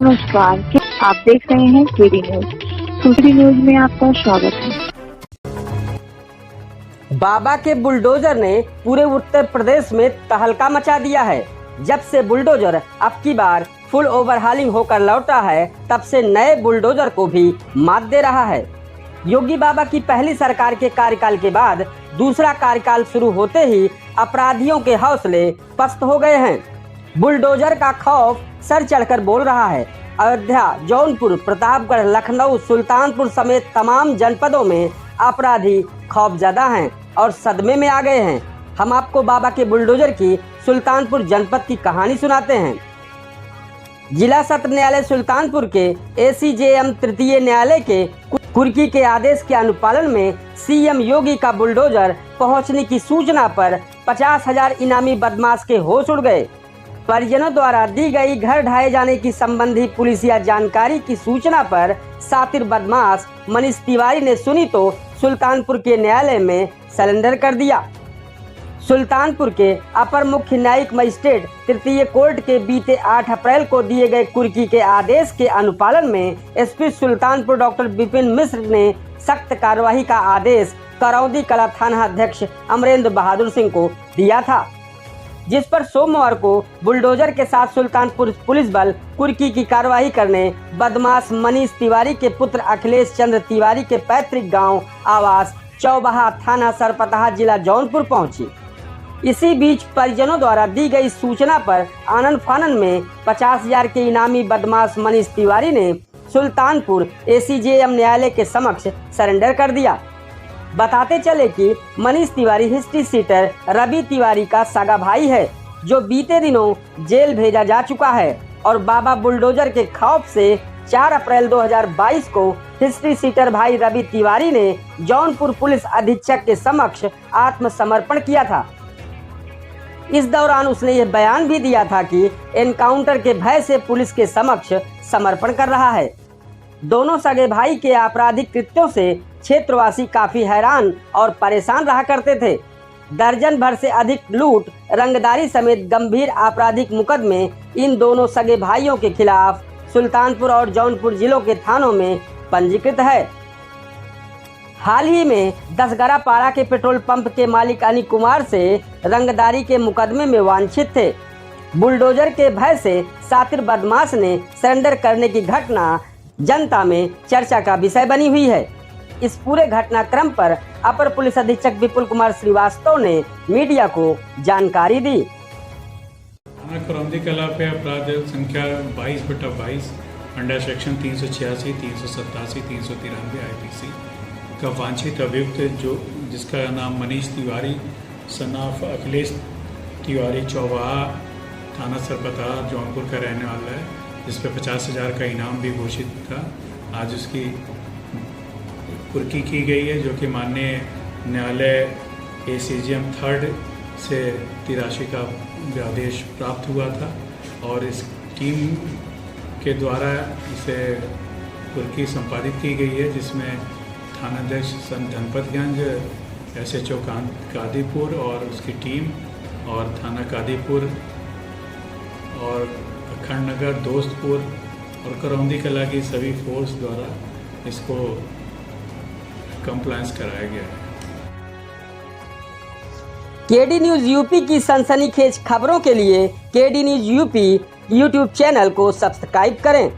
नमस्कार, आप देख रहे हैं केडी न्यूज। केडी न्यूज में आपका स्वागत है। बाबा के बुलडोजर ने पूरे उत्तर प्रदेश में तहलका मचा दिया है। जब से बुलडोजर अब की बार फुल ओवरहालिंग होकर लौटा है, तब से नए बुलडोजर को भी मात दे रहा है। योगी बाबा की पहली सरकार के कार्यकाल के बाद दूसरा कार्यकाल शुरू होते ही अपराधियों के हौसले पस्त हो गए हैं। बुलडोजर का खौफ सर चढ़कर बोल रहा है। अयोध्या, जौनपुर, प्रतापगढ़, लखनऊ, सुल्तानपुर समेत तमाम जनपदों में अपराधी खौफजदा हैं और सदमे में आ गए हैं। हम आपको बाबा के बुलडोजर की सुल्तानपुर जनपद की कहानी सुनाते हैं। जिला सत्र न्यायालय सुल्तानपुर के ACJM तृतीय न्यायालय के कुर्की के आदेश के अनुपालन में CM योगी का बुलडोजर पहुंचने की सूचना पर 50,000 इनामी बदमाश के होश उड़ गए। परिजनों द्वारा दी गई घर ढाए जाने की संबंधी पुलिसिया जानकारी की सूचना पर शातिर बदमाश मनीष तिवारी ने सुनी तो सुल्तानपुर के न्यायालय में सरेंडर कर दिया। सुल्तानपुर के अपर मुख्य न्यायिक मजिस्ट्रेट तृतीय कोर्ट के बीते 8 अप्रैल को दिए गए कुर्की के आदेश के अनुपालन में SP सुल्तानपुर डॉक्टर विपिन मिश्र ने सख्त कार्रवाई का आदेश करौंदी कला थाना अध्यक्ष अमरेंद्र बहादुर सिंह को दिया था, जिस पर सोमवार को बुलडोजर के साथ सुल्तानपुर पुलिस बल कुर्की की कार्रवाई करने बदमाश मनीष तिवारी के पुत्र अखिलेश चंद्र तिवारी के पैतृक गांव आवास चौबाहा थाना सरपतहा जिला जौनपुर पहुंची। इसी बीच परिजनों द्वारा दी गई सूचना पर आनन फानन में 50,000 के इनामी बदमाश मनीष तिवारी ने सुल्तानपुर ACJM न्यायालय के समक्ष सरेंडर कर दिया। बताते चले कि मनीष तिवारी हिस्ट्री सीटर रवि तिवारी का सगा भाई है, जो बीते दिनों जेल भेजा जा चुका है और बाबा बुलडोजर के खौफ से 4 अप्रैल 2022 को हिस्ट्री सीटर भाई रवि तिवारी ने जौनपुर पुलिस अधीक्षक के समक्ष आत्मसमर्पण किया था। इस दौरान उसने यह बयान भी दिया था कि एनकाउंटर के भय से पुलिस के समक्ष समर्पण कर रहा है। दोनों सगे भाई के आपराधिक कृत्यों से क्षेत्रवासी काफी हैरान और परेशान रहा करते थे। दर्जन भर से अधिक लूट, रंगदारी समेत गंभीर आपराधिक मुकदमे इन दोनों सगे भाइयों के खिलाफ सुल्तानपुर और जौनपुर जिलों के थानों में पंजीकृत है। हाल ही में दसगरा पारा के पेट्रोल पंप के मालिक अनिल कुमार से रंगदारी के मुकदमे में वांछित थे। बुलडोजर के भय से शातिर बदमाश ने सरेंडर करने की घटना जनता में चर्चा का विषय बनी हुई है। इस पूरे घटनाक्रम पर अपर पुलिस अधीक्षक विपुल कुमार श्रीवास्तव ने मीडिया को जानकारी दी। करौंदी कला पे अपराध संख्या 22/22 अंडर सेक्शन 386, 387, 393 IPC का वांछित अभियुक्त जिसका नाम मनीष तिवारी सन ऑफ अखिलेश तिवारी चौबाहा थाना सरपतहा जौनपुर का रहने वाला है, जिस पे 50,000 का इनाम भी घोषित था। आज उसकी कुर्की की गई है, जो कि माननीय न्यायालय ACJM 3rd से 83 का आदेश प्राप्त हुआ था और इस टीम के द्वारा इसे कुर्की संपादित की गई है, जिसमें थानाध्यक्ष सन धनपतगंज, SHO कादीपुर और उसकी टीम और थाना कादीपुर और अखंड नगर, दोस्तपुर और करौंदी कला की सभी फोर्स द्वारा इसको कंप्लायंस कराया गया है। केडी न्यूज यूपी की सनसनीखेज खबरों के लिए KD news UP YouTube channel को सब्सक्राइब करें।